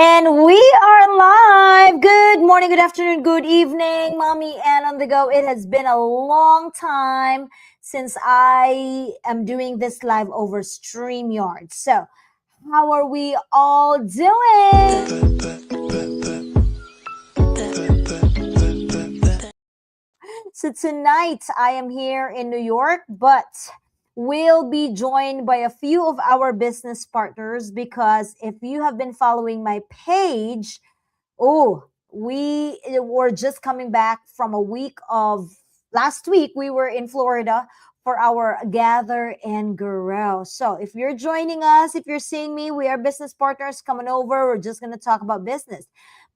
And we are live. Good morning, good afternoon, good evening, Mommy and on the go. It has been a long time since I am doing this live over StreamYard. So, how are we all doing? So tonight I am here in New York, but we'll be joined by a few of our business partners because if you have been following my page, oh, we were just coming back from a week of last week. We were in Florida for our gather and grow. So if you're joining us, if you're seeing me, we are business partners coming over. We're just going to talk about business.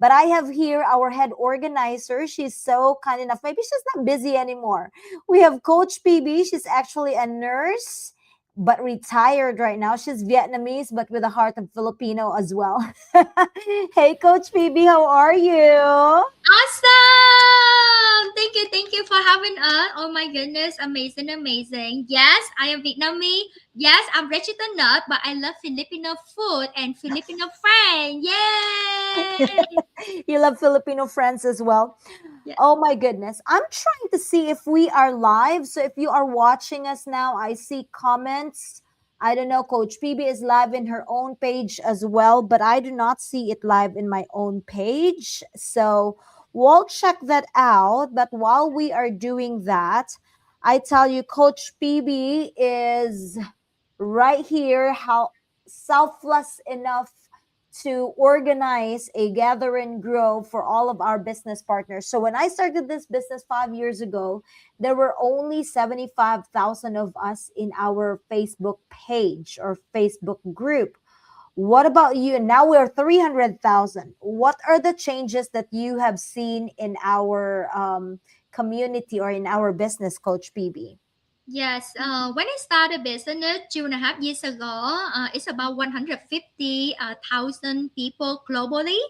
But I have here our head organizer. She's so kind enough. Maybe she's not busy anymore. We have Coach PB. She's actually a nurse but retired right now. She's Vietnamese, but with a heart of Filipino as well. Hey, Coach PB, how are you? Awesome! Thank you for having us. Oh my goodness, amazing, amazing. Yes, I am Vietnamese. Yes, I'm Rachita Nut, but I love Filipino food and Filipino friend. Yay! You love Filipino friends as well. Yeah. Oh my goodness. I'm trying to see if we are live. So if you are watching us now, I see comments. I don't know, Coach PB is live in her own page as well, but I do not see it live in my own page. So we'll check that out. But while we are doing that, I tell you, Coach PB is right here, how selfless enough to organize a gather and grow for all of our business partners. So when I started this business 5 years ago, there were only 75,000 of us in our Facebook page or Facebook group. What about you? And now we're 300,000. What are the changes that you have seen in our community or in our business, Coach PB? Yes, when I started business 2.5 years ago, it's about 150,000 people globally,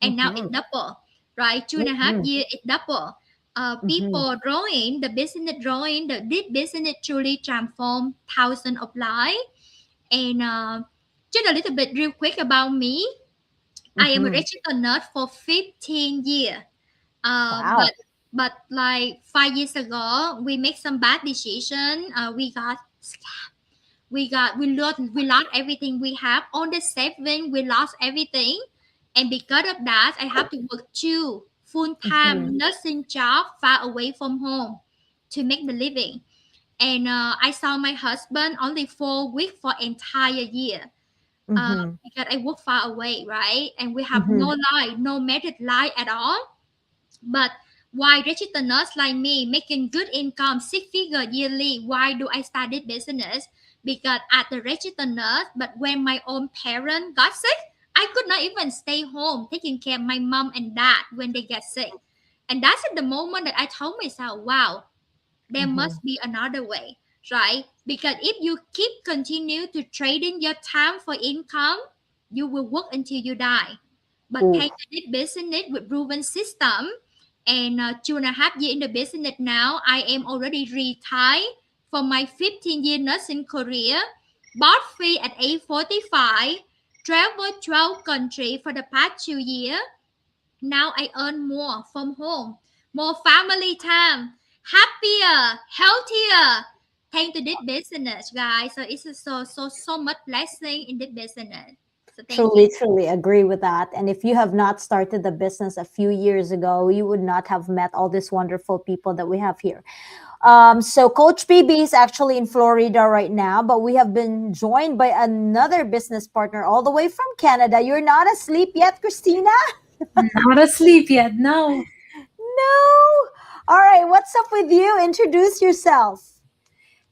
and now it Mm-hmm. double, right? Two and a half Mm-hmm. year it double. Mm-hmm. People drawing the business drawing the this business truly transform thousands of lives. And just a little bit real quick about me. I am a Mm-hmm. registered nurse for 15 years. Uh, Wow. but but like 5 years ago, we make some bad decision. We lost everything we have. On the saving, we lost everything, and because of that, I have to work two full Mm-hmm. time nursing job far away from home to make the living. And I saw my husband only 4 weeks for entire year Mm-hmm. because I work far away, right? And we have Mm-hmm. no life, no married life at all. But why registered nurse like me making good income, 6 figure yearly? Why do I started business? Because at the registered nurse, but when my own parent got sick, I could not even stay home taking care of my mom and dad when they get sick. And that's at the moment that I told myself, wow, there Mm-hmm. must be another way, right? Because if you keep continue to trading your time for income, you will work until you die. But Ooh. thanks to this business with proven system, and 2.5 years in the business now, I am already retired from my 15-year nursing career, bought free at age 45, traveled 12 countries for the past 2 years. Now I earn more from home, more family time, happier, healthier. Thanks to this business, guys. So it's so much blessing in this business. So thank you. Truly, truly agree with that. And if you have not started the business a few years ago, you would not have met all these wonderful people that we have here. So Coach PB is actually in Florida right now, but we have been joined by another business partner all the way from Canada. You're not asleep yet, Christina? Not asleep yet. No. No. All right. What's up with you? Introduce yourself.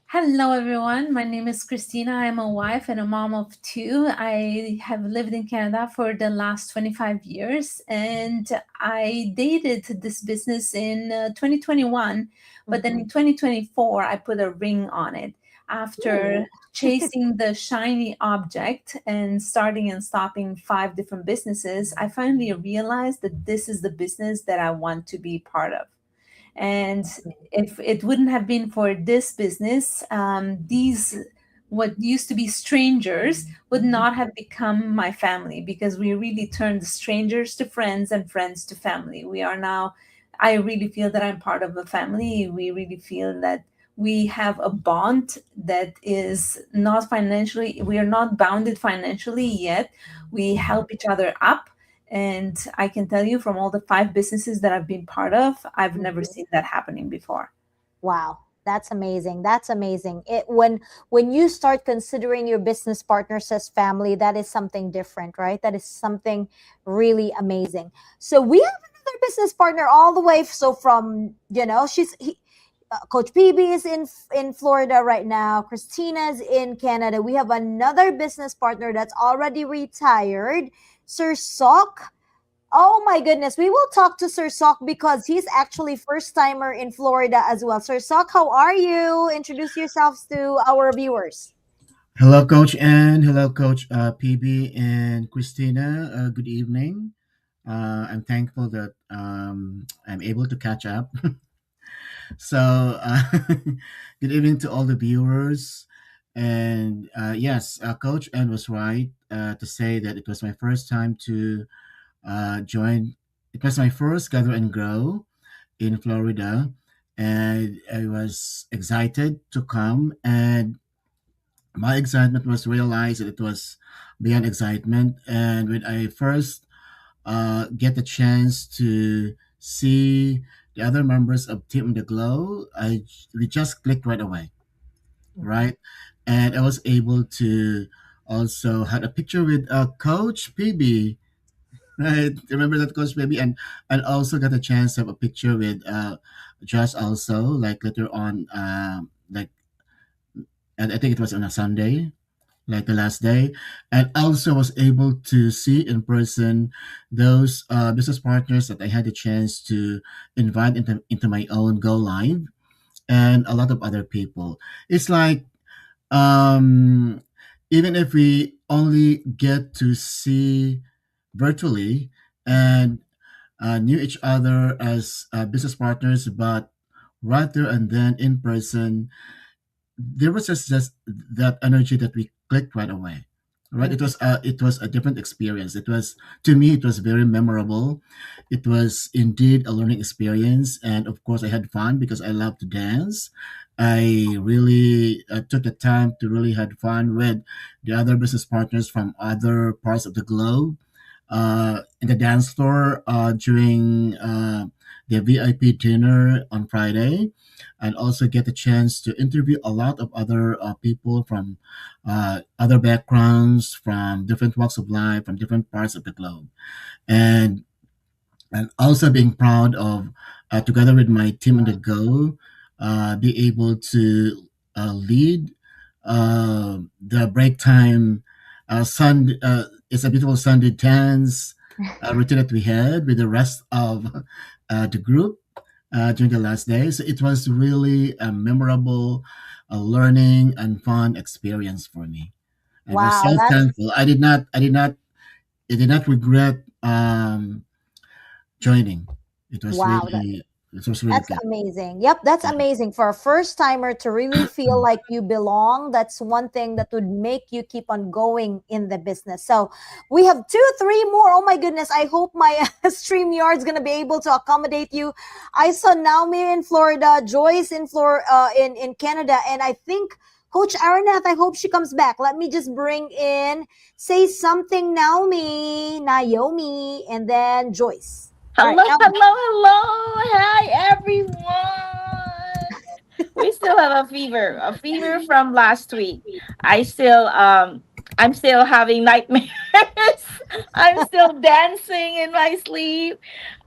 Hello, everyone. My name is Christina. I'm a wife and a mom of two. I have lived in Canada for the last 25 years, and I dated this business in 2021. But then Mhm. in 2024, I put a ring on it. After Ooh. chasing the shiny object and starting and stopping 5 different businesses, I finally realized that this is the business that I want to be part of. And if it wouldn't have been for this business, these what used to be strangers would not have become my family, because we really turned strangers to friends and friends to family. We are now, I really feel that I'm part of a family. We really feel that we have a bond that is not financially, we are not bounded financially yet. We help each other up. And I can tell you, from all the 5 businesses that I've been part of, I've never Mhm. seen that happening before. Wow, that's amazing. That's amazing. When you start considering your business partners as family, that is something different, right? That is something really amazing. So we have another business partner all the way. So from Coach PB is in Florida right now. Christina's in Canada. We have another business partner that's already retired, Sir Sok. Oh my goodness, we will talk to Sir Sok because he's actually first timer in Florida as well. Sir Sok, how are you? Introduce yourselves to our viewers. Hello, Coach Ann. Hello, Coach PB and Christina. Good evening. I'm thankful that I'm able to catch up. So, good evening to all the viewers. And yes, Coach Ann was right to say that it was my first time to join. It was my first Gather and Grow in Florida. And I was excited to come, and my excitement was realized that it was beyond excitement. And when I first get the chance to see the other members of Team The Glow, we just clicked right away, right? And I was able to also had a picture with Coach PB, right? Remember that, Coach PB, and also got a chance to have a picture with Josh also, like later on, like, and I think it was on a Sunday, like the last day, and also was able to see in person those business partners that I had the chance to invite into my own Go Live, and a lot of other people. It's like, um, even if we only get to see virtually and knew each other as business partners, but right there and then in person, there was just that energy that we clicked right away, right? Mhm. It was a different experience. It was, to me, it was very memorable. It was indeed a learning experience, and of course I had fun because I love to dance. I really took the time to really had fun with the other business partners from other parts of the globe in the dance floor during the VIP dinner on Friday, and also get the chance to interview a lot of other people from other backgrounds, from different walks of life, from different parts of the globe, and also being proud of together with my team on the go, be able to lead the break time. It's a beautiful Sunday dance routine that we had with the rest of the group during the last day. So it was really a memorable, learning and fun experience for me. And I was Wow, so that's thankful. I did not regret joining. It was wow. really, it was really That's good. amazing. Yep, that's amazing for a first timer to really feel like you belong. That's one thing that would make you keep on going in the business. So we have two, three more. Oh my goodness. I hope my StreamYard's gonna be able to accommodate you. I saw Naomi in Florida, Joyce in in Canada, and I think Coach Aranath, I hope she comes back. Let me just bring in, say something, Naomi, and then Joyce. All right, Hello, Naomi. hello, hello. Hi, everyone. We still have a fever from last week. I still, I'm still having nightmares. I'm still dancing in my sleep.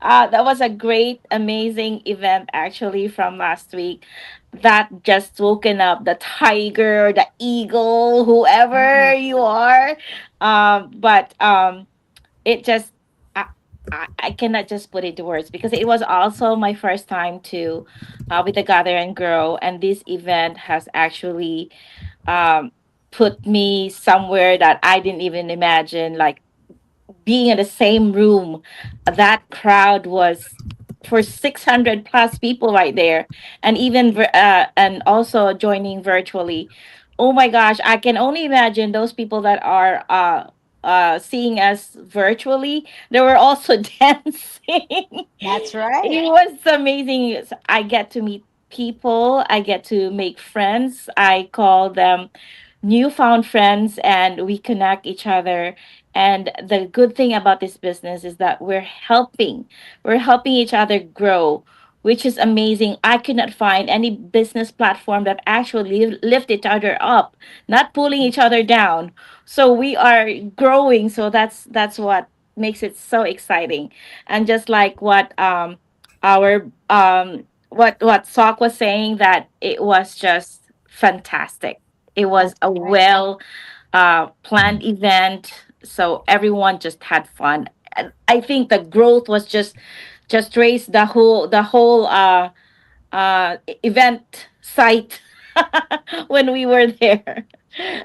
That was a great, amazing event actually from last week. That just woken up the tiger, the eagle, whoever you are. But it just I, I cannot just put it to words because it was also my first time to with the Gather and Grow, and this event has actually um, put me somewhere that I didn't even imagine, like being in the same room. That crowd was for 600 plus people right there, and even and also joining virtually Oh my gosh, I can only imagine those people that are seeing us virtually. They were also dancing. That's right. It was amazing. I get to meet people, I get to make friends. I call them newfound friends, and we connect each other. And the good thing about this business is that we're helping each other grow, which is amazing. I could not find any business platform that actually lift each other up, not pulling each other down. So we are growing. So that's what makes it so exciting. And just like our what Sock was saying, that it was just fantastic. It was That's a right. well planned event, so everyone just had fun. And I think the growth was just raised the whole event site when we were there.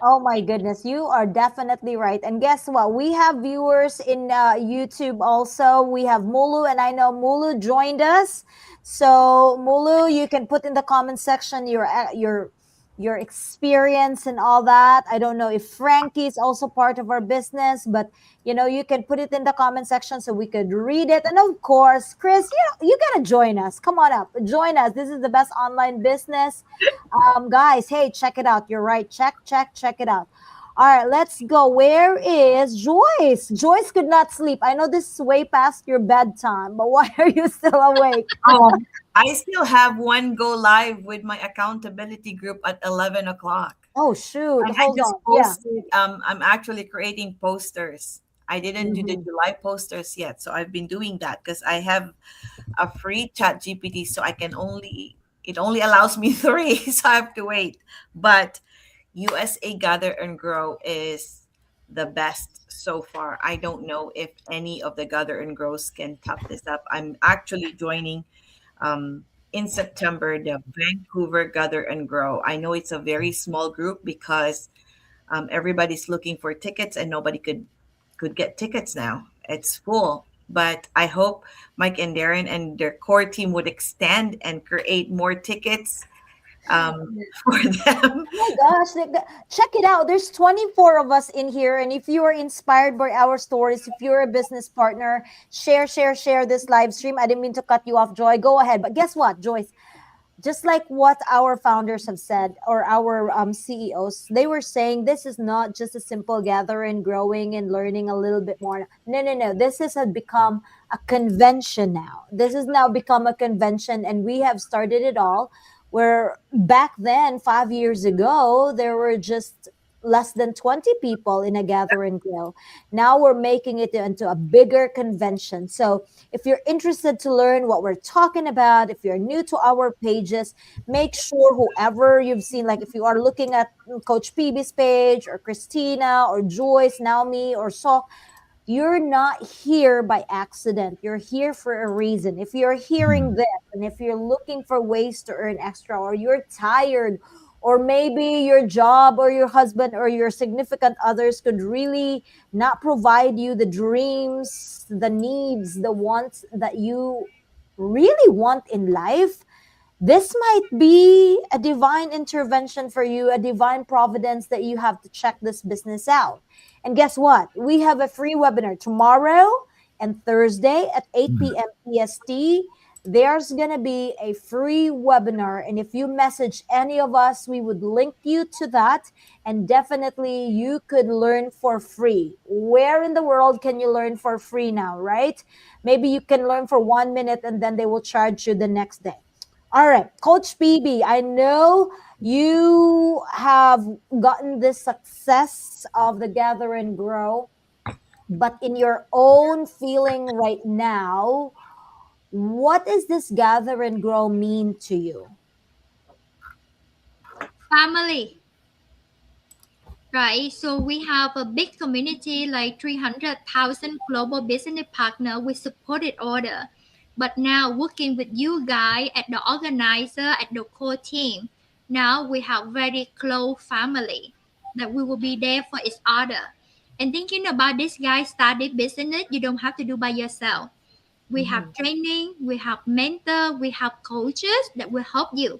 Oh my goodness, you are definitely right. And guess what? We have viewers in YouTube also. We have Mulu, and I know Mulu joined us. So Mulu, you can put in the comment section your experience and all that. I don't know if Frankie is also part of our business, but you can put it in the comment section so we could read it. And of course, Chris, you gotta join us. Come on up, join us. This is the best online business. Guys, hey, check it out. You're right. Check it out. All right, let's go. Where is Joyce? Joyce could not sleep. I know this is way past your bedtime, but why are you still awake? I still have one go live with my accountability group at 11 o'clock. Oh shoot, And I hold just on. Yeah. posted, I'm actually creating posters. I didn't do the Mhm. July posters yet. So I've been doing that because I have a free chat GPT. So it only allows me three. So I have to wait. But USA Gather and Grow is the best so far. I don't know if any of the Gather and Grows can top this up. I'm actually joining in September the Vancouver Gather and Grow. I know it's a very small group because everybody's looking for tickets and nobody could get tickets now. It's full. But I hope Mike and Darren and their core team would extend and create more tickets for them. Oh my gosh, check it out. There's 24 of us in here. And if you are inspired by our stories, if you're a business partner, share this live stream. I didn't mean to cut you off, Joy. Go ahead. But guess what, Joyce? Just like what our founders have said, or our CEOs, they were saying this is not just a simple gathering, growing, and learning a little bit more. No, no, no. This has become a convention now. This has now become a convention, and we have started it all. Where back then, 5 years ago, there were just less than 20 people in a gathering grill. Now we're making it into a bigger convention. So if you're interested to learn what we're talking about, if you're new to our pages, make sure whoever you've seen, like if you are looking at Coach PB's page, or Christina, or Joyce, Naomi, or So, you're not here by accident. You're here for a reason. If you're hearing this, and if you're looking for ways to earn extra, or you're tired, or maybe your job or your husband or your significant others could really not provide you the dreams, the needs, the wants that you really want in life, this might be a divine intervention for you, a divine providence that you have to check this business out. And guess what? We have a free webinar tomorrow and Thursday at 8 p.m. EST. There's going to be a free webinar. And if you message any of us, we would link you to that. And definitely you could learn for free. Where in the world can you learn for free now, right? Maybe you can learn for 1 minute and then they will charge you the next day. All right, Coach PB, I know you have gotten this success of the Gather and Grow, but in your own feeling right now, what does this Gather and Grow mean to you? Family. Right, so we have a big community, like 300,000 global business partner with supported order. But now working with you guys at the organizer, at the core team, now we have very close family that we will be there for each other. And thinking about this guy study business, you don't have to do by yourself. We have training, we have mentor, we have coaches that will help you.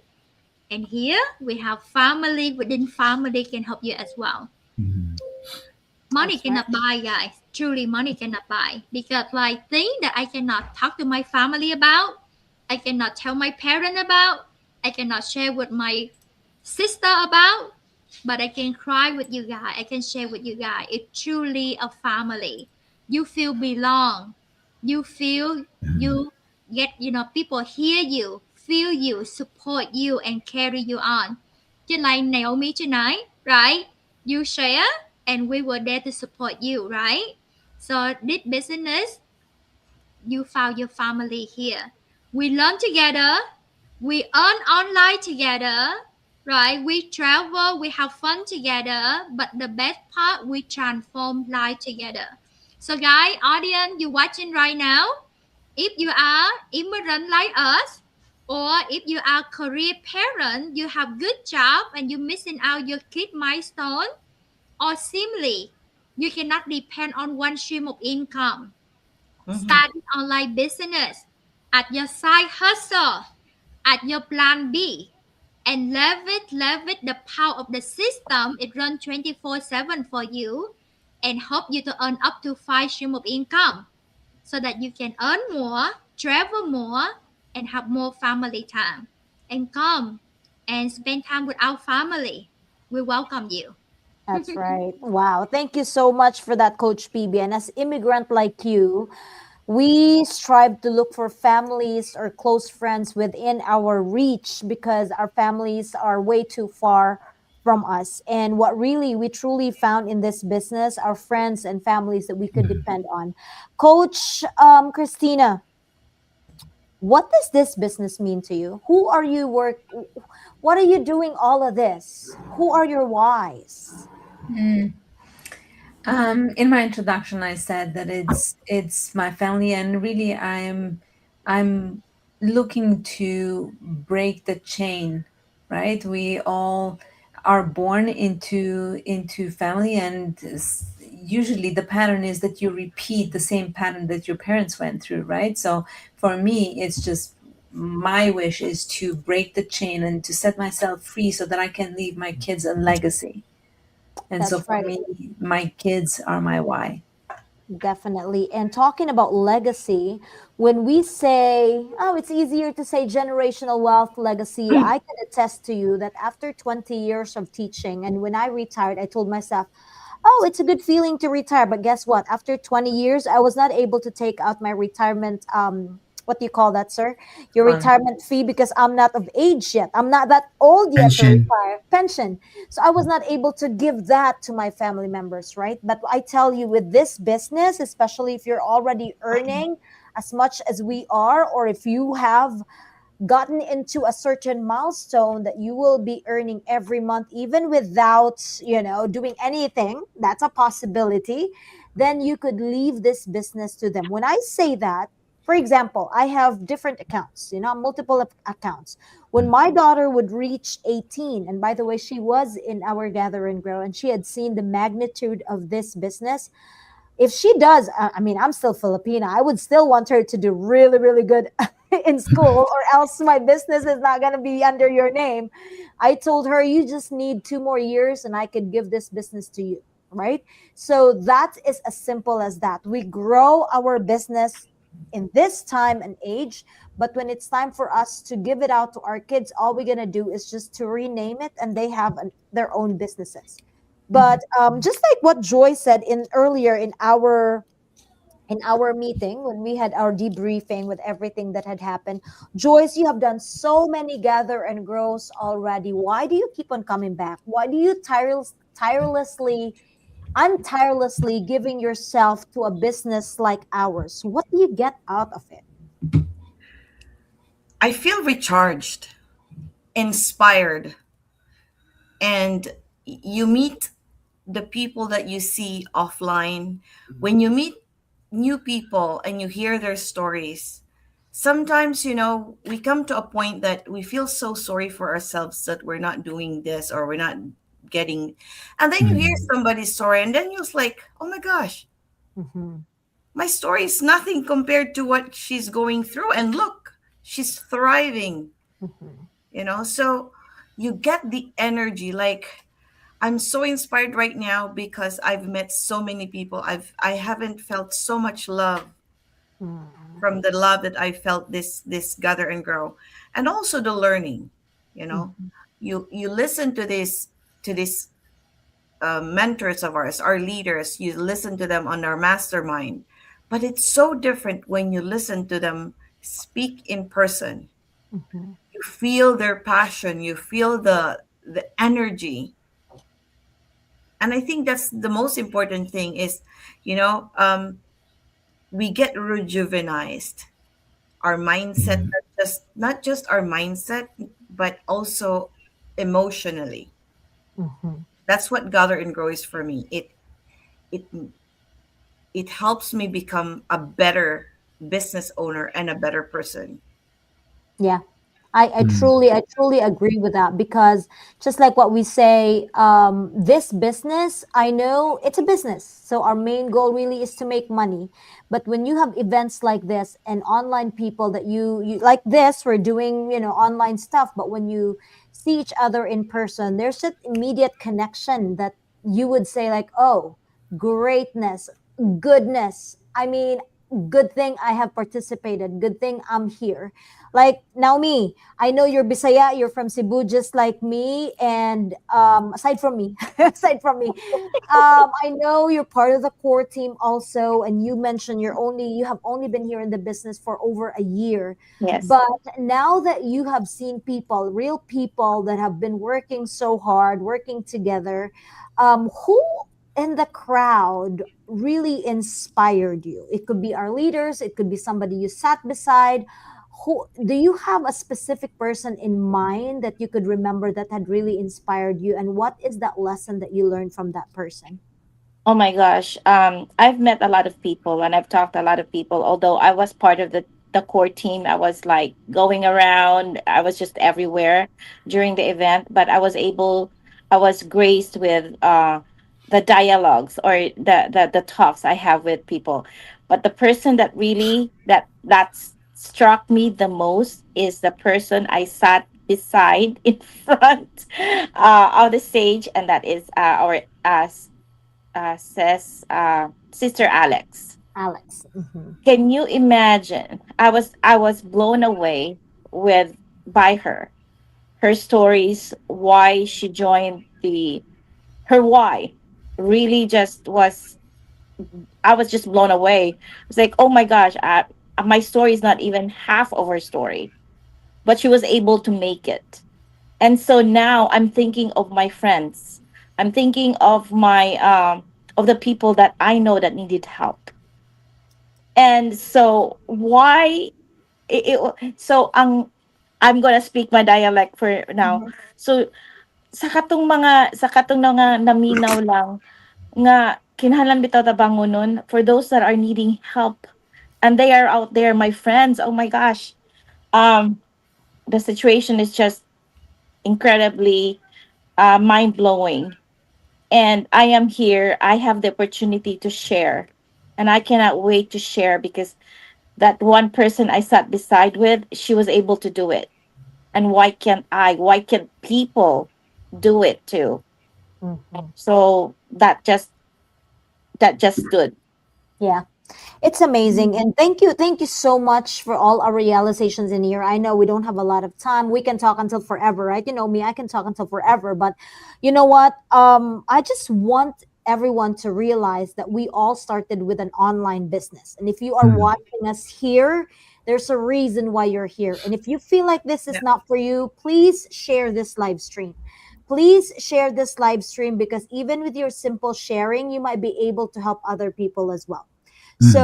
And here we have family within family can help you as well. Mhm. Money That's right. cannot buy, guys. Truly, money cannot buy. Because like things that I cannot talk to my family about, I cannot tell my parent about, I cannot share with my sister about, but I can cry with you guys. I can share with you guys. It's truly a family. You feel belong. You feel you get, people hear you, feel you, support you, and carry you on. Just like Naomi tonight, right? You share, and we were there to support you, right? So this business, you found your family here. We learn together, we earn online together, right? We travel, we have fun together, but the best part, we transform life together. So, guys, audience, you watching right now, if you are immigrant like us, or if you are career parent, you have good job and you missing out your kid milestone, or simply you cannot depend on one stream of income. Mhm. Start an online business at your side hustle, at your plan B, and leverage the power of the system. It runs 24/7 for you and help you to earn up to 5 stream of income so that you can earn more, travel more, and have more family time. And come and spend time with our family. We welcome you. That's right. Wow. Thank you so much for that, Coach PB. And as immigrant like you, we strive to look for families or close friends within our reach because our families are way too far from us. And what really we truly found in this business are friends and families that we could depend on. Coach Christina, what does this business mean to you? Who are you work? What are you doing all of this? Who are your whys? Mm. In my introduction, I said that it's my family, and really, I'm looking to break the chain. Right? We all are born into family, and usually the pattern is that you repeat the same pattern that your parents went through. Right? So for me, it's just my wish is to break the chain and to set myself free so that I can leave my kids a legacy. And so That's for right. me, my kids are my why. Definitely. And talking about legacy, when we say, oh, it's easier to say generational wealth legacy, I can attest to you that after 20 years of teaching, and when I retired, I told myself, oh, it's a good feeling to retire. But guess what? After 20 years, I was not able to take out my retirement. What do you call that, sir? Your Fun. retirement fee because I'm not of age yet. I'm not that old yet to Pension. retire. Pension. So I was not able to give that to my family members, right? But I tell you, with this business, especially if you're already earning as much as we are, or if you have gotten into a certain milestone that you will be earning every month even without doing anything, that's a possibility, then you could leave this business to them. When I say that, for example, I have different accounts, multiple accounts. When my daughter would reach 18, and by the way, she was in our gather and grow, and she had seen the magnitude of this business. If she does, I mean, I'm still Filipina. I would still want her to do really, really good in school, or else my business is not going to be under your name. I told her, you just need 2 more years and I could give this business to you. Right. So that is as simple as that. We grow our business in this time and age, but when it's time for us to give it out to our kids, all we're going to do is just to rename it and they have their own businesses. But just like what Joy said in earlier in our meeting when we had our debriefing with everything that had happened, Joyce, you have done so many gather and grows already. Why do you keep on coming back? Why do you tirelessly, untirelessly giving yourself to a business like ours? What do you get out of it? I feel recharged, inspired, and you meet the people that you see offline. When you meet new people and you hear their stories, sometimes, we come to a point that we feel so sorry for ourselves that we're not doing this or we're not getting. And then you hear Mhm. somebody's story, and then you're like, oh my gosh, Mhm. my story is nothing compared to what she's going through. And look, she's thriving, Mhm. So you get the energy. Like, I'm so inspired right now because I've met so many people. I haven't felt so much love Mm. from the love that I felt this gather and grow, and also the learning. You know, Mhm. you listen to this mentors of ours, our leaders. You listen to them on our mastermind, but it's so different when you listen to them speak in person. Mhm. You feel their passion. You feel the energy, and I think that's the most important thing. Is, you know, we get rejuvenized. Our mindset, Mhm. not just our mindset, but also emotionally. Mhm. That's what gather and grow is for me. It it helps me become a better business owner and a better person. Yeah. I truly agree with that because just like what we say, this business, I know it's a business. So our main goal really is to make money. But when you have events like this and online people that you like this, we're doing, online stuff. But when you see each other in person, there's that immediate connection that you would say like, oh, greatness, goodness. I mean, good thing I have participated. Good thing I'm here. Like Naomi, I know you're Bisaya, you're from Cebu, just like me. And aside from me, aside from me, I know you're part of the core team also. And you mentioned you have only been here in the business for over a year. Yes. But now that you have seen people, real people that have been working so hard, working together, who in the crowd really inspired you? It could be our leaders, it could be somebody you sat beside. Who do you have a specific person in mind that you could remember that had really inspired you, and what is that lesson that you learned from that person? Oh my gosh. I've met a lot of people and I've talked to a lot of people. Although I was part of the core team, I was like going around. I was just everywhere during the event. But I was graced with the dialogues or the talks I have with people. But the person that really that's struck me the most is the person I sat beside in front of the stage, and that is our says Sister Alex. Alex. Hmm. Can you imagine? I was blown away with by her stories, why she joined the her why really just was. I was just blown away. It's like, oh my gosh, my story is not even half of her story, but she was able to make it. And so now I'm thinking of my friends. I'm thinking of the people that I know that needed help. And so why so ang I'm gonna speak my dialect for now. Hmm. So sa katong mga naminaw lang nga kinahanglan bitaw ta bangonon for those that are needing help, and they are out there, my friends. Oh my gosh. Um the situation is just incredibly mind blowing, and I am here. I have the opportunity to share, and I cannot wait to share because that one person I sat beside with, she was able to do it. And why can't I? Why can't people do it too? Hmm. So that just stood. Yeah. It's amazing. And thank you so much for all our realizations in here. I know we don't have a lot of time. We can talk until forever, right? You know me, I can talk until forever. But you know what? I just want everyone to realize that we all started with an online business. And if you are Mhm. watching us here, there's a reason why you're here. And if you feel like this Yeah. is not for you, please share this live stream. Please share this live stream because even with your simple sharing, you might be able to help other people as well. Mhm. So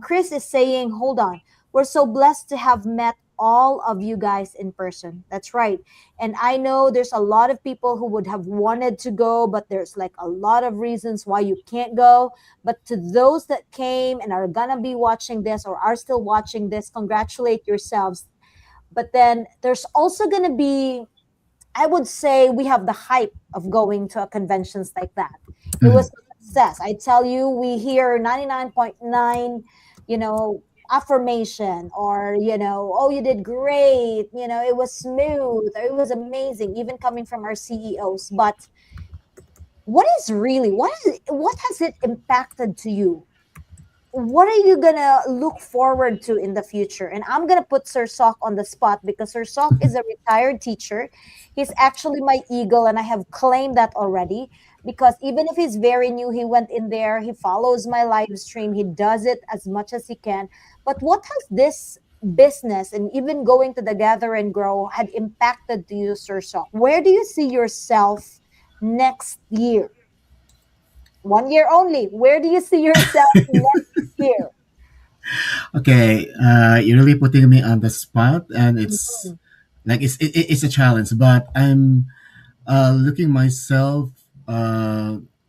Chris is saying, hold on, we're so blessed to have met all of you guys in person. That's right. And I know there's a lot of people who would have wanted to go, but there's like a lot of reasons why you can't go. But to those that came and are gonna be watching this or are still watching this, congratulate yourselves. But then there's also gonna be, I would say, we have the hype of going to a conventions like that. It was Mhm. a success. I tell you, we hear 99.9, you know, affirmation, or oh, you did great, it was smooth, or it was amazing, even coming from our CEOs. But what has it impacted to you? What are you gonna look forward to in the future? And I'm gonna put Sir Sok on the spot, because Sir Sok is a retired teacher. He's actually my eagle, and I have claimed that already. Because even if he's very new, he went in there, he follows my live stream, he does it as much as he can. But what has this business, and even going to the Gather and Grow, had impacted to you, Sir Sok? Where do you see yourself next year? 1 year only. Where do you see yourself next year? Okay, you're really putting me on the spot, and it's Mhm. like it's a challenge. But I'm looking myself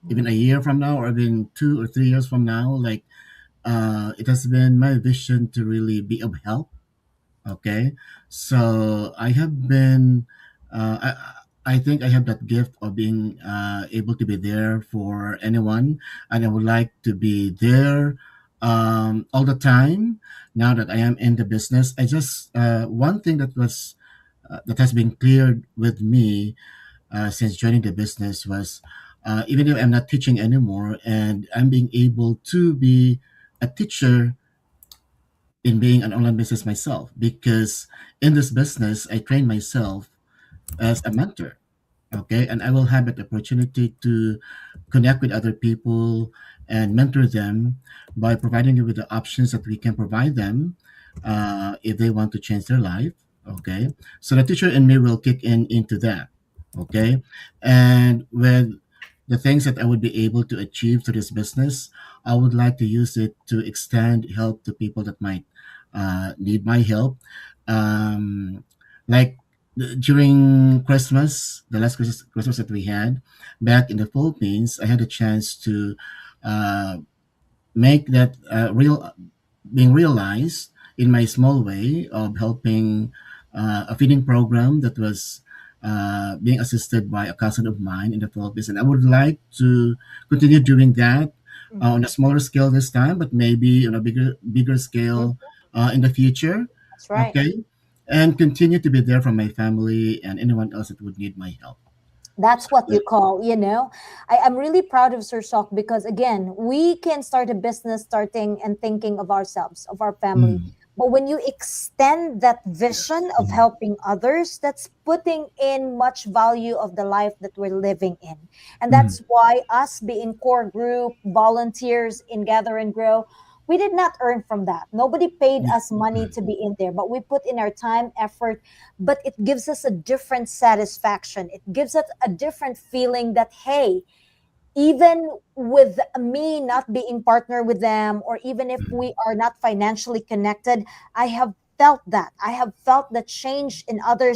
even a year from now, or even 2 or 3 years from now. Like it has been my vision to really be of help. Okay, so I have been. I think I have that gift of being able to be there for anyone, and I would like to be there all the time. Now that I am in the business, I just one thing that has been cleared with me since joining the business was even if I'm not teaching anymore, and I'm being able to be a teacher in being an online business myself, because in this business I train myself as a mentor. Okay, and I will have that opportunity to connect with other people and mentor them by providing you with the options that we can provide them if they want to change their life. Okay, so the teacher in me will kick in into that. Okay, and with the things that I would be able to achieve through this business, I would like to use it to extend help to people that might need my help. Um, like during Christmas, the last Christmas that we had back in the Philippines, I had a chance to uh, make that real being realized in my small way of helping a feeding program that was being assisted by a cousin of mine in the Philippines, and I would like to continue doing that on a Mhm. smaller scale this time, but maybe on a bigger Mhm. scale in the future. That's right. Okay, and continue to be there for my family and anyone else that would need my help. That's So, what you call, I'm really proud of Sir Sok, because again, we can start a business starting and thinking of ourselves, of our family. mm, But when you extend that vision yes. of helping others, that's putting in much value of the life that we're living in. And Mm, that's why us being core group volunteers in Gather and Grow, we did not earn from that. Nobody paid yeah. us money to be in there, but we put in our time, effort, but it gives us a different satisfaction. It gives us a different feeling that, hey, even with me not being partner with them, or even if Mm, we are not financially connected, I have felt that. I have felt the change in other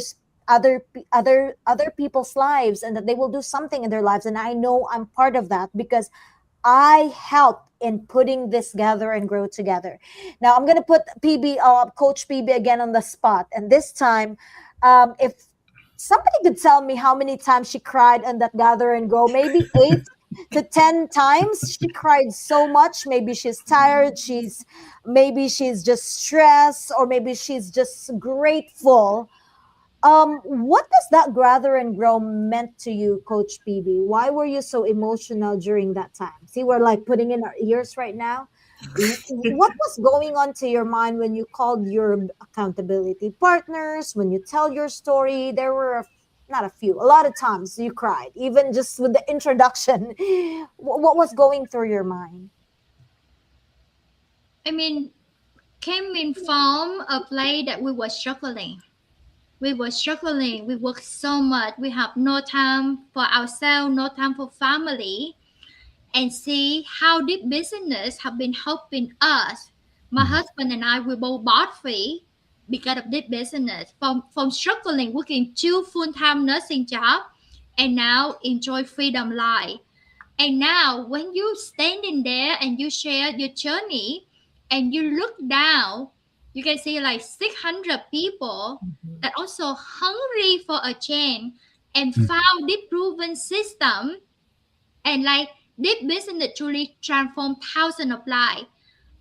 people's lives, and that they will do something in their lives, and I know I'm part of that, because I help in putting this Gather and Grow together. Now I'm gonna put Coach PB again on the spot, and this time, if somebody could tell me how many times she cried on that Gather and Grow, maybe 8 to 10 times. She cried so much. Maybe she's tired. Maybe she's just stressed, or maybe she's just grateful. What does that Gather and Grow meant to you, Coach PB? Why were you so emotional during that time? See, we're like putting in our ears right now. What was going on to your mind when you called your accountability partners, when you tell your story? There were not a few, a lot of times you cried, even just with the introduction. What was going through your mind? I mean, came in from a place that we were struggling. We were struggling. We worked so much. We have no time for ourselves, no time for family, and see how this business have been helping us. My mm, husband and I we both bought free because of this business. From struggling working two full-time nursing job and now enjoy freedom life. And now when you standing there and you share your journey and you look down, you can see like 600 people that also hungry for a change and mm, found this proven system, and like this business truly transformed thousands of lives.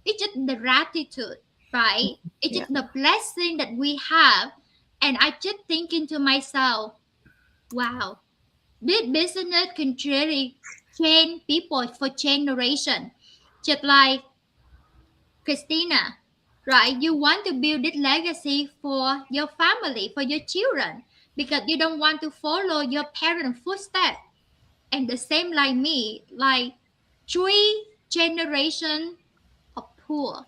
It's just the gratitude. right? It's Yeah. just the blessing that we have. And I just thinking to myself, wow, this business can really change people for generation. Just like Christina, right? You want to build this legacy for your family, for your children, because you don't want to follow your parents' footsteps. And the same like me, like 3 generation of poor.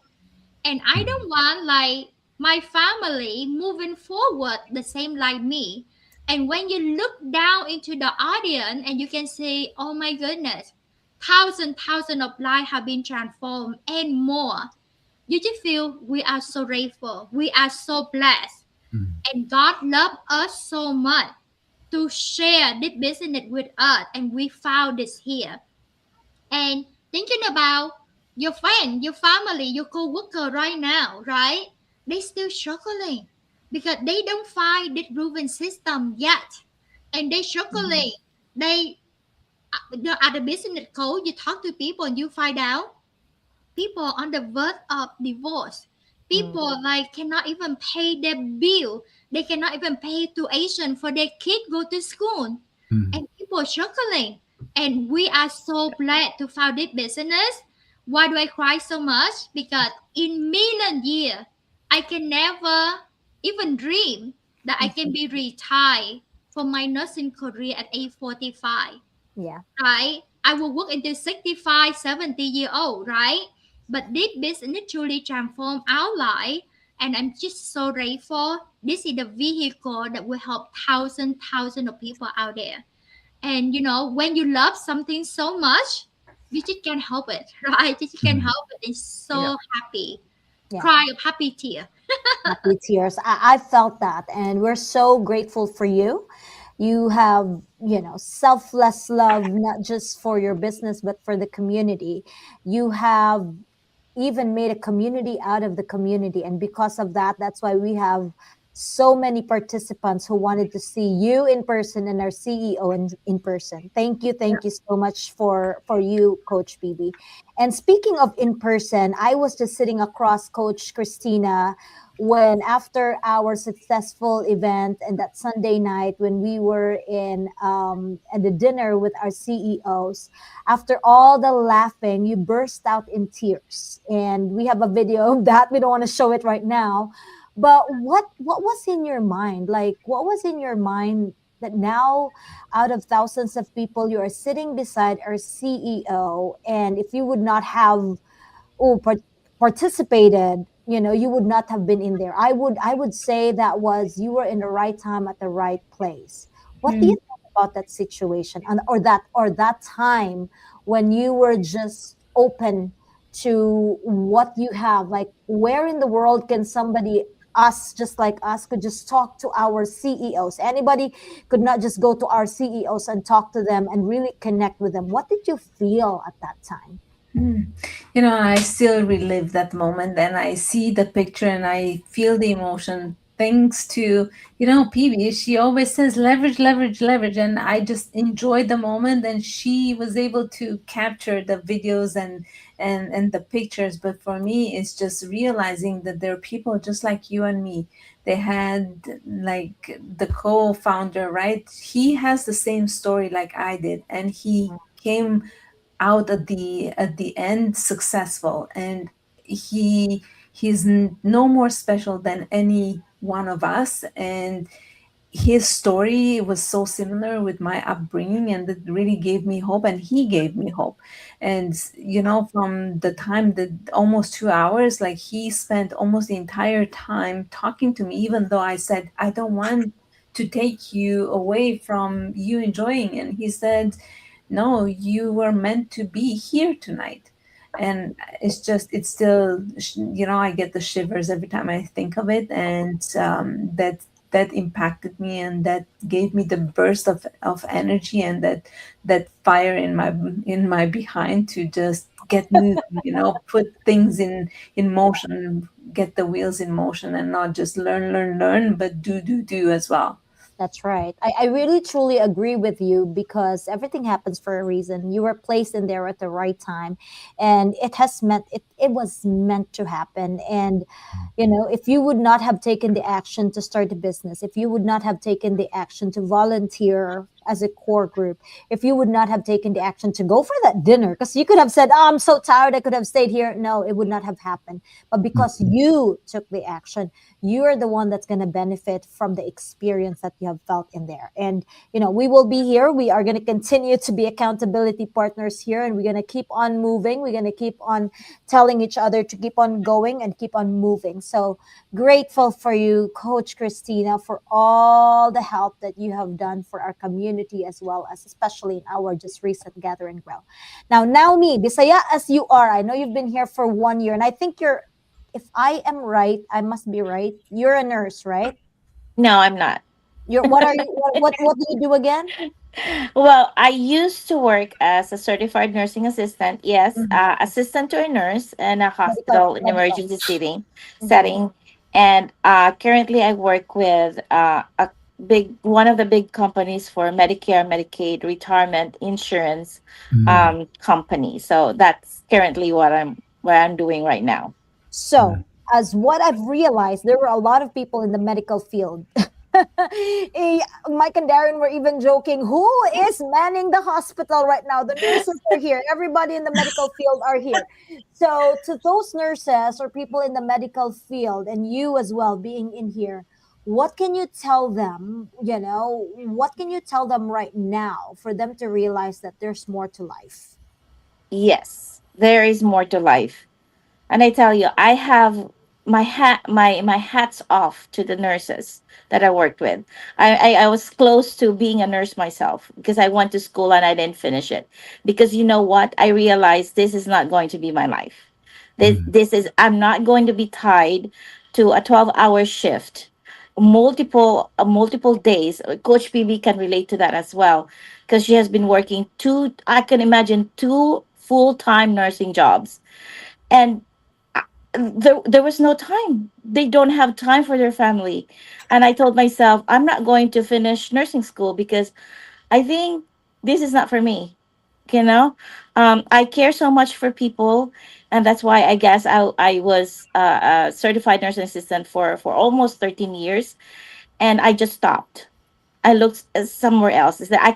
And I don't want like my family moving forward the same like me. And when you look down into the audience and you can say, oh my goodness, thousand of lives have been transformed and more. You just feel we are so grateful. We are so blessed. Mm. And God loved us so much to share this business with us. And we found this here. And thinking about your friend, your family, your co-worker right now, right? They still struggling because they don't find this proven system yet. And they struggling. They at the business code, you talk to people and you find out people on the verge of divorce. People like cannot even pay their bill. They cannot even pay tuition for their kid go to school. Mm. And people struggling. And we are so glad to found this business. Why do I cry so much? Because in million years, I can never even dream that I can be retired from my nursing career at age 45, Yeah. right? I will work until 65, 70 year old, right? But this business truly transformed our life. And I'm just so grateful. This is the vehicle that will help thousands of people out there. And you know, when you love something so much, you just can't help it, right? You just can't Mm. help it. It's Yeah. so happy. Yeah. Cry of happy tear. Happy tears. I felt that, and we're so grateful for you. You have, selfless love, not just for your business, but for the community. You have even made a community out of the community. And because of that, that's why we have so many participants who wanted to see you in person and our CEO in person. Thank you so much for you, Coach BB. And speaking of in person, I was just sitting across Coach Christina when after our successful event and that Sunday night when we were in at the dinner with our CEOs, after all the laughing, you burst out in tears. And we have a video of that. We don't want to show it right now. But what was in your mind? Like what was in your mind that now out of thousands of people you are sitting beside our CEO, and if you would not have oh participated, you would not have been in there. I would say that was you were in the right time at the right place. What do you Mm. think about that situation, and or that time when you were just open to what you have? Like where in the world can somebody, us just like us, could just talk to our CEOs? Anybody could not just go to our CEOs and talk to them and really connect with them. What did you feel at that time? Mm. I still relive that moment and I see the picture and I feel the emotion. Thanks to, PB, she always says leverage, leverage, leverage. And I just enjoyed the moment and she was able to capture the videos and the pictures. But for me, it's just realizing that there are people just like you and me. They had like the co-founder, right? He has the same story like I did. And he came out at the end successful, and he's no more special than any one of us. And his story was so similar with my upbringing, and it really gave me hope, and he gave me hope. And from the time, that almost 2 hours, like he spent almost the entire time talking to me, even though I said I don't want to take you away from you enjoying. And he said, no, you were meant to be here tonight. And it's still, I get the shivers every time I think of it. And that impacted me, and that gave me the burst of energy, and that fire in my behind to just get moving, put things in motion, get the wheels in motion, and not just learn, but do as well. That's right. I really truly agree with you because everything happens for a reason. You were placed in there at the right time, and it was meant to happen. And if you would not have taken the action to start a business, if you would not have taken the action to volunteer as a core group, if you would not have taken the action to go for that dinner, because you could have said, "Oh, I'm so tired, I could have stayed here." No, it would not have happened. But because Mhm. you took the action, you're the one that's going to benefit from the experience that you have felt in there. And we will be here, we are going to continue to be accountability partners here, and we're going to keep on moving, we're going to keep on telling each other to keep on going and keep on moving. So grateful for you, Coach Christina, for all the help that you have done for our community, as well as especially in our just recent Gather and Grow. Now, Naomi, Bisaya as you are, I know you've been here for 1 year, and I think you're, if I am right, I must be right. You're a nurse, right? No, I'm not. You're what are you? What do you do again? Well, I used to work as a certified nursing assistant. Yes, Mhm. assistant to a nurse in a Medical, hospital in medical. emergency setting. Mhm. Setting, and currently I work with a big one of the big companies for Medicare, Medicaid, retirement insurance Mm. company. So that's currently what I'm doing right now. So, as what I've realized, there were a lot of people in the medical field. Mike and Darren were even joking, who is manning the hospital right now? The nurses are here. Everybody in the medical field are here. So, to those nurses or people in the medical field, and you as well being in here, what can you tell them? What can you tell them right now for them to realize that there's more to life? Yes, there is more to life. And I tell you, I have my hats off to the nurses that I worked with. I was close to being a nurse myself because I went to school and I didn't finish it. Because you know what? I realized this is not going to be my life. Mm. This is I'm not going to be tied to a 12-hour shift multiple days. Coach PB can relate to that as well because she has been working I can imagine two full-time nursing jobs, and there was no time. They don't have time for their family. And I told myself, I'm not going to finish nursing school because I think this is not for me. You know, I care so much for people, and that's why I guess I was a certified nursing assistant for almost 13 years, and I just stopped. I looked somewhere else. Is that I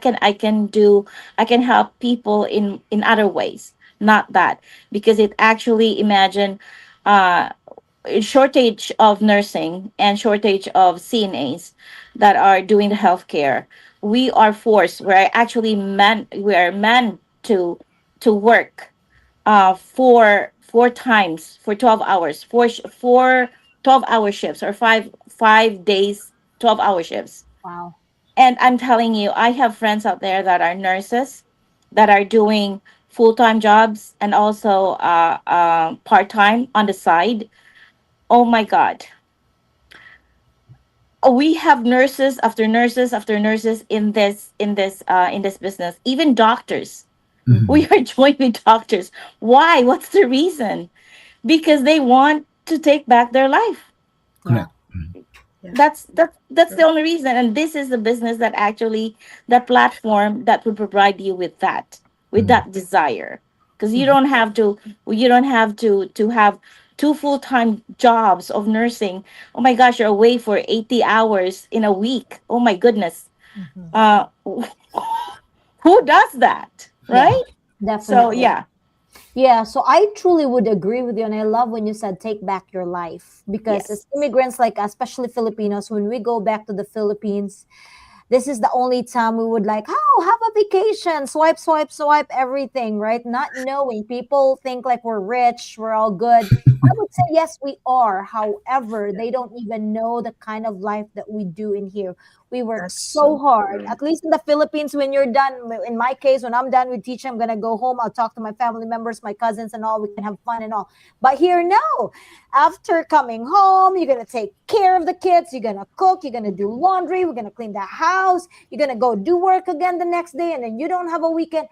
can help people in other ways, not that, because it actually imagine uh shortage of nursing and shortage of CNAs that are doing the healthcare. We are meant to work four times for 12 hours, four 12-hour shifts, or five days 12-hour shifts. Wow. And I'm telling you, I have friends out there that are nurses that are doing full-time jobs and also part-time on the side. Oh my God. We have nurses after nurses after nurses in this business. Even doctors. Mhm. We are joining doctors. Why? What's the reason? Because they want to take back their life. Yeah. Correct. Mm. Yeah. That's the True. only reason. And this is the business that actually, the platform that would provide you with Mm. that desire. Because Mhm. you don't have to have two full-time jobs of nursing. Oh my gosh, you're away for 80 hours in a week. Oh my goodness. Mhm. uh who does that, Yeah, right? So definitely. yeah. Yeah, so I truly would agree with you. And I love when you said take back your life because Yes. as immigrants like us, especially Filipinos, when we go back to the Philippines, this is the only time we would like, oh, have a vacation, swipe, swipe, swipe, everything, right? Not knowing people think like we're rich, we're all good. I would say yes, we are. However, they don't even know the kind of life that we do in here. We work That's so so hard. true. At least in the Philippines, when you're done, in my case, when I'm done with teaching, I'm gonna go home. I'll talk to my family members, my cousins, and all. We can have fun and all. But here, no. After coming home, you're gonna take care of the kids, you're gonna cook, you're gonna do laundry, we're gonna clean the house, you're gonna go do work again the next day, and then you don't have a weekend.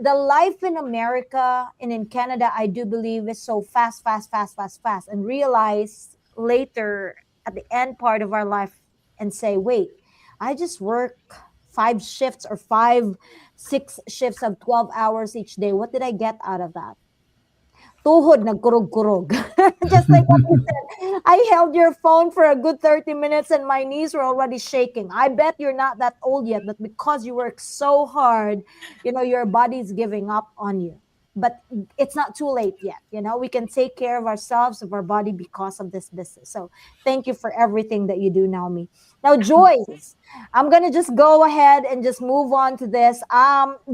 The life in America and in Canada, I do believe, is so fast, fast, fast, fast, fast, and realize later at the end part of our life and say, wait, I just work 5 shifts or 6 shifts of 12 hours each day. What did I get out of that? Tuhod nagkurog-kurog. Just like what you said. I held your phone for a good 30 minutes and my knees were already shaking. I bet you're not that old yet, but because you work so hard, your body's giving up on you. But it's not too late yet. We can take care of ourselves, of our body because of this business. So thank you for everything that you do, Naomi. Now, Joyce, I'm gonna just go ahead and just move on to this.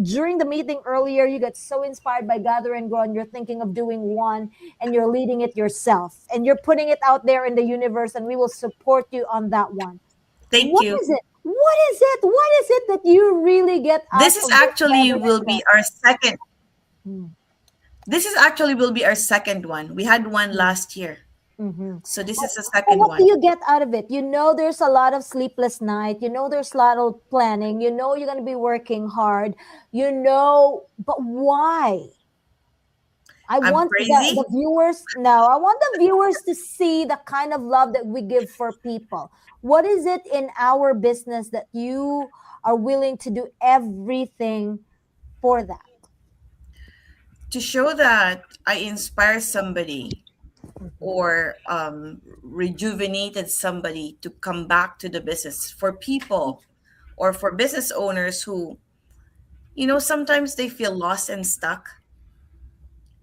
During the meeting earlier, you got so inspired by Gather and Grow, and you're thinking of doing one, and you're leading it yourself, and you're putting it out there in the universe, and we will support you on that one. Thank What you. is it? What is it? What is it that you really get out This is of this actually Gather and will Grow? be our second. Mm, This is actually will be our second one. We had one last year. mhm. So this is the But second what do one. you get out of it? There's a lot of sleepless night. There's a lot of planning. You're going to be working hard. But why? I I'm want the crazy. viewers now. I want the viewers to see the kind of love that we give for people. What is it in our business that you are willing to do everything for that? To show that I inspire somebody or rejuvenated somebody to come back to the business, for people or for business owners who, sometimes they feel lost and stuck.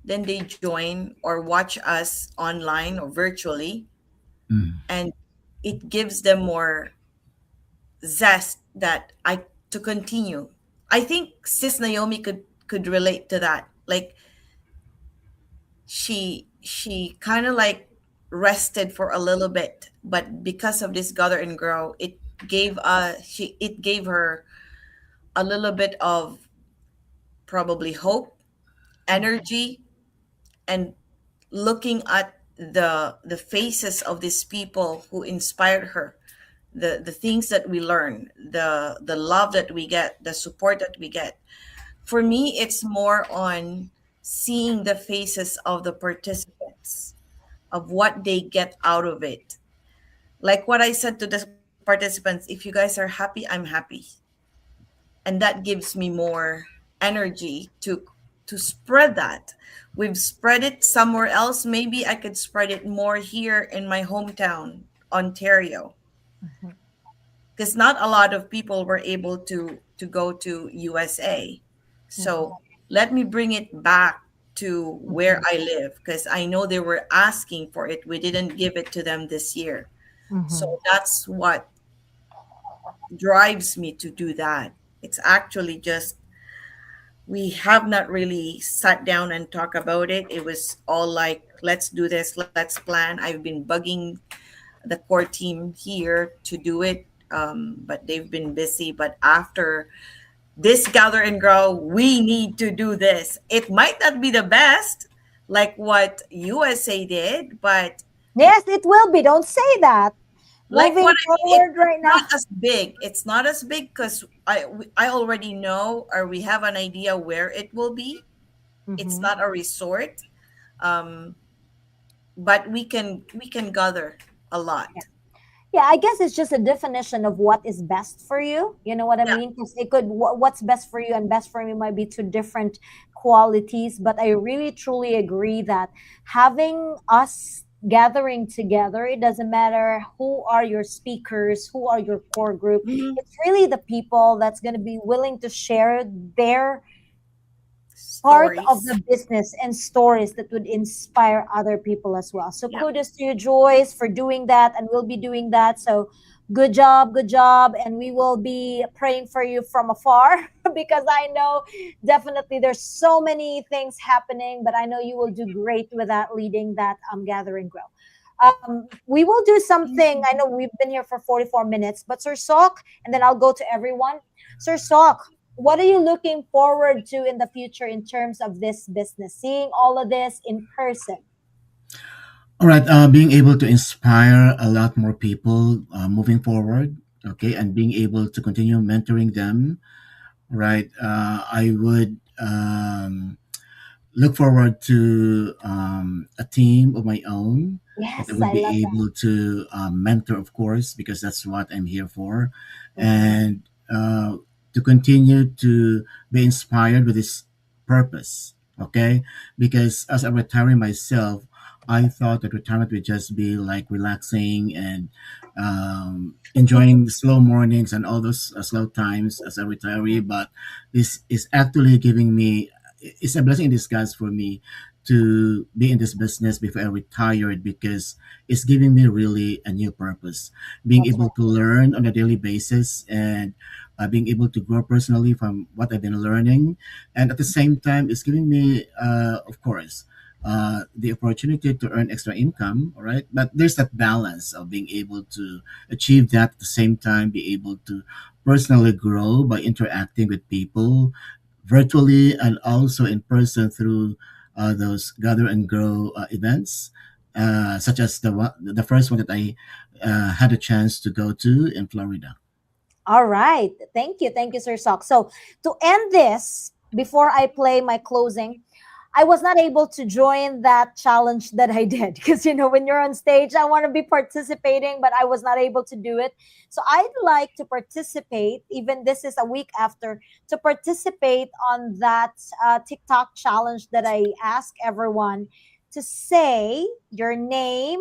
Then they join or watch us online or virtually, Mm. and it gives them more zest that I to continue. I think Sis Naomi could relate to that. Like she kind of like rested for a little bit, but because of this Gather and Grow, it gave her a little bit of probably hope, energy, and looking at the faces of these people who inspired her, the things that we learn, the love that we get, the support that we get. For me, it's more on seeing the faces of the participants, of what they get out of it. Like what I said to the participants, if you guys are happy, I'm happy. And that gives me more energy to spread that. We've spread it somewhere else. Maybe I could spread it more here in my hometown, Ontario, Mhm, because not a lot of people were able to go to USA. mhm, So let me bring it back to where mhm, I live, because I know they were asking for it. We didn't give it to them this year. mhm. So that's what drives me to do that. It's actually just we have not really sat down and talk about it. It was all like, let's do this, let's plan. I've been bugging the core team here to do it, but they've been busy. But after this Gather and Grow, we need to do this. It might not be the best, like what USA did, but Yes, it will be. Don't say that. like what Moving I mean, forward right it's now. not as big. It's not as big because I already know, or we have an idea where it will be. It's Mhm. not a resort, um, but we can gather a lot. Yeah, I guess it's just a definition of what is best for you. You know what I Yeah. mean? Because what's best for you and best for me might be two different qualities. But I really truly agree that having us gathering together, it doesn't matter who are your speakers, who are your core group. Mhm. It's really the people that's going to be willing to share their part of Stories. the business and stories that would inspire other people as well. So Yeah. kudos to you, Joyce, for doing that, and we'll be doing that. So good job, and we will be praying for you from afar because I know definitely there's so many things happening, but I know you will do great with that leading that gathering grow. We will do something. I know we've been here for 44 minutes, but Sir Sok, and then I'll go to everyone. Sir Sok, what are you looking forward to in the future in terms of this business? Seeing all of this in person. All right, being able to inspire a lot more people moving forward, okay, and being able to continue mentoring them, right? I would look forward to a team of my own that I Yes, would I love be that. able to mentor, of course, because that's what I'm here for, Mhm. and to continue to be inspired with this purpose. Okay, because as I'm retiring myself, I thought that retirement would just be like relaxing and enjoying the slow mornings and all those slow times as a retiree. But this is actually giving me, it's a blessing in disguise for me to be in this business before I retired, because it's giving me really a new purpose. Being That's able right. to learn on a daily basis, and being able to grow personally from what I've been learning. And at the same time, it's giving me, of course, the opportunity to earn extra income, all right? But there's that balance of being able to achieve that at the same time, be able to personally grow by interacting with people virtually and also in person through those gather and grow events, such as the first one that I had a chance to go to in Florida. All right. Thank you, Sir Sock. So to end this, before I play my closing, I was not able to join that challenge that I did because when you're on stage, I want to be participating, but I was not able to do it. So I'd like to participate, even this is a week after, to participate on that TikTok challenge that I ask everyone to say your name,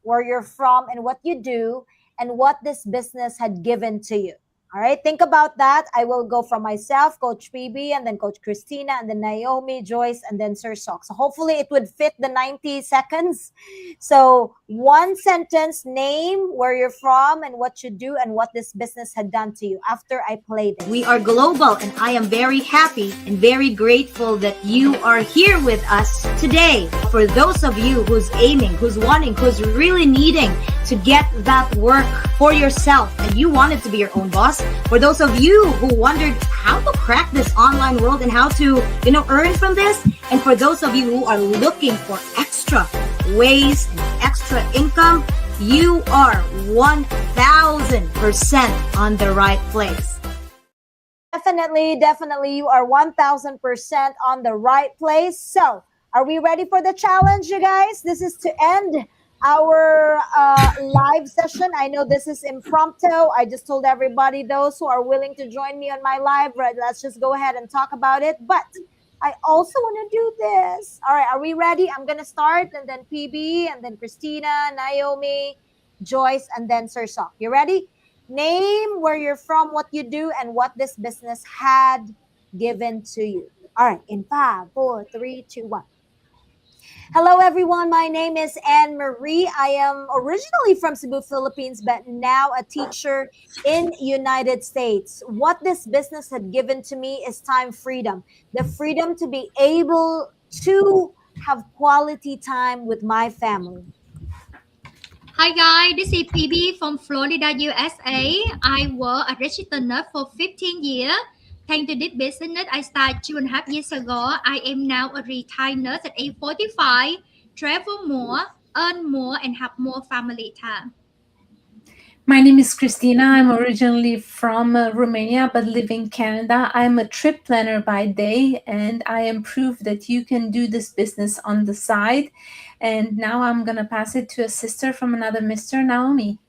where you're from, and what you do, and what this business had given to you. All right, think about that. I will go from myself, Coach PB, and then Coach Christina, and then Naomi, Joyce, and then Sir Sok. So hopefully it would fit the 90 seconds. So one sentence, name, where you're from, and what you do, and what this business had done to you after I play this. We are global, and I am very happy and very grateful that you are here with us today. For those of you who's aiming, who's wanting, who's really needing to get that work for yourself, and you wanted to be your own boss. For those of you who wondered how to crack this online world and how to, earn from this, and for those of you who are looking for extra ways and extra income, you are 1000% on the right place. Definitely, you are 1000% on the right place. So, are we ready for the challenge, you guys? This is to end our live session. I know this is impromptu. I just told everybody, those who are willing to join me on my live, right, let's just go ahead and talk about it. But I also want to do this. All right, are we ready? I'm going to start, and then PB, and then Christina, Naomi, Joyce, and then Sir Sok. You ready? Name, where you're from, what you do, and what this business had given to you. All right, in 5, 4, 3, 2, 1. Hello, everyone. My name is Anne Marie. I am originally from Cebu, Philippines, but now a teacher in United States. What this business had given to me is time freedom, the freedom to be able to have quality time with my family. Hi guys, this is PB from Florida, USA. I was a registered nurse for 15 years. Thanks to this business, I started 2.5 years ago. I am now a retired nurse at age 45, travel more, earn more, and have more family time. My name is Christina. I'm originally from Romania but live in Canada. I'm a trip planner by day, and I am proof that you can do this business on the side. And now I'm going to pass it to a sister from another Mr. Naomi.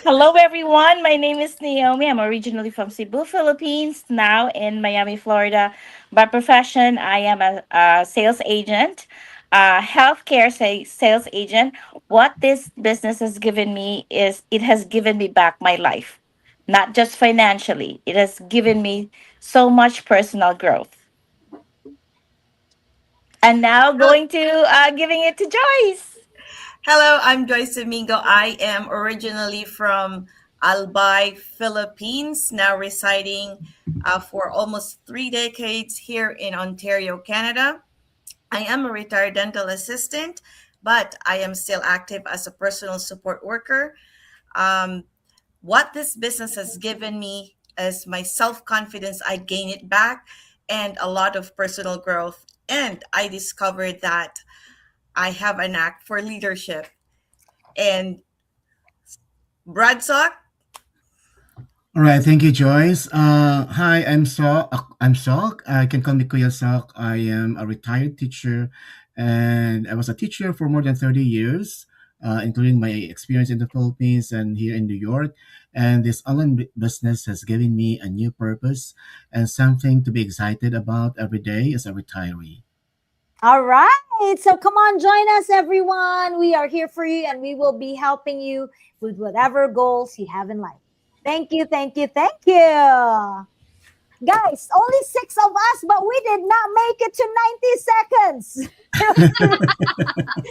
Hello, everyone. My name is Naomi. I'm originally from Cebu, Philippines, now in Miami, Florida. By profession, I am a sales agent, a healthcare sales agent. What this business has given me is it has given me back my life, not just financially. It has given me so much personal growth. And now going to giving it to Joyce. Hello, I'm Joyce Domingo. I am originally from Albay, Philippines, now residing for almost 3 decades here in Ontario, Canada. I am a retired dental assistant, but I am still active as a personal support worker. Um, what this business has given me is my self confidence. I gain it back and a lot of personal growth. And I discovered that I have a knack for leadership. And Bradsock, All right, thank you, Joyce. Hi, I'm Sok. I'm Sok. I can call me Kuya Sok. I am a retired teacher, and I was a teacher for more than 30 years, including my experience in the Philippines and here in New York. And this online business has given me a new purpose and something to be excited about every day as a retiree. All right. So come on, join us, everyone. We are here for you and we will be helping you with whatever goals you have in life. Thank you, thank you, thank you. Guys, only six of us, but we did not make it to 90 seconds.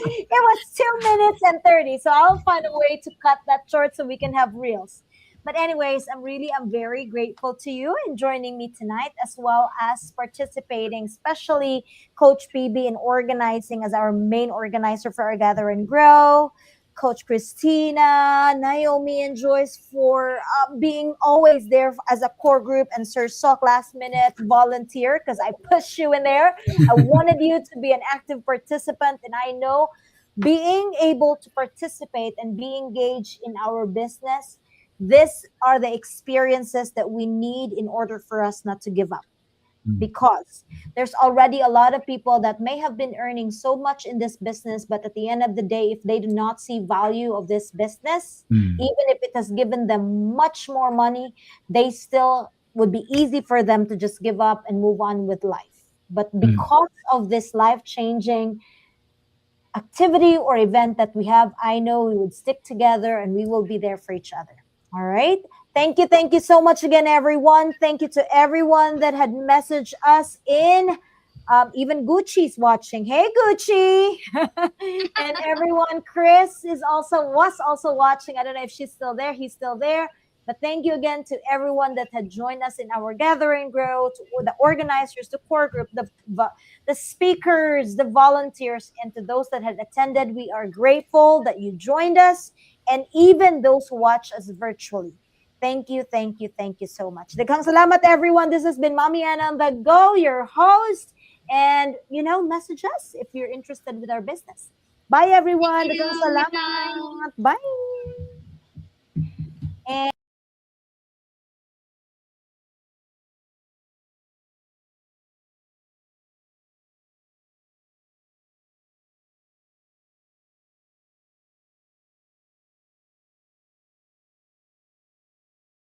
It was 2 minutes and 30. So I'll find a way to cut that short so we can have reels. But anyways, I'm very grateful to you in joining me tonight as well as participating, especially Coach PB in organizing as our main organizer for our Gather and Grow. Coach Christina, Naomi, and Joyce for being always there as a core group, and Sir Sok last minute volunteer because I pushed you in there. I wanted you to be an active participant, and I know being able to participate and be engaged in our business, these are the experiences that we need in order for us not to give up, because there's already a lot of people that may have been earning so much in this business, but at the end of the day, if they do not see value of this business, Mm, even if it has given them much more money, they still would be easy for them to just give up and move on with life. But mm. because of this life changing activity or event that we have, I know we would stick together and we will be there for each other. All right. Thank you so much again, everyone. Thank you to everyone that had messaged us in. Even Gucci's watching. Hey, Gucci, and everyone. Chris was also watching. I don't know if she's still there. He's still there. But thank you again to everyone that had joined us in our gathering grow, to the organizers, the core group, the speakers, the volunteers, and to those that had attended. We are grateful that you joined us, and even those who watch us virtually. Thank you so much. Daghang salamat, everyone. This has been Mommy Anna on the Go, your host. And, message us if you're interested with our business. Bye, everyone. Thank Daghang you. Good night. salamat. Bye.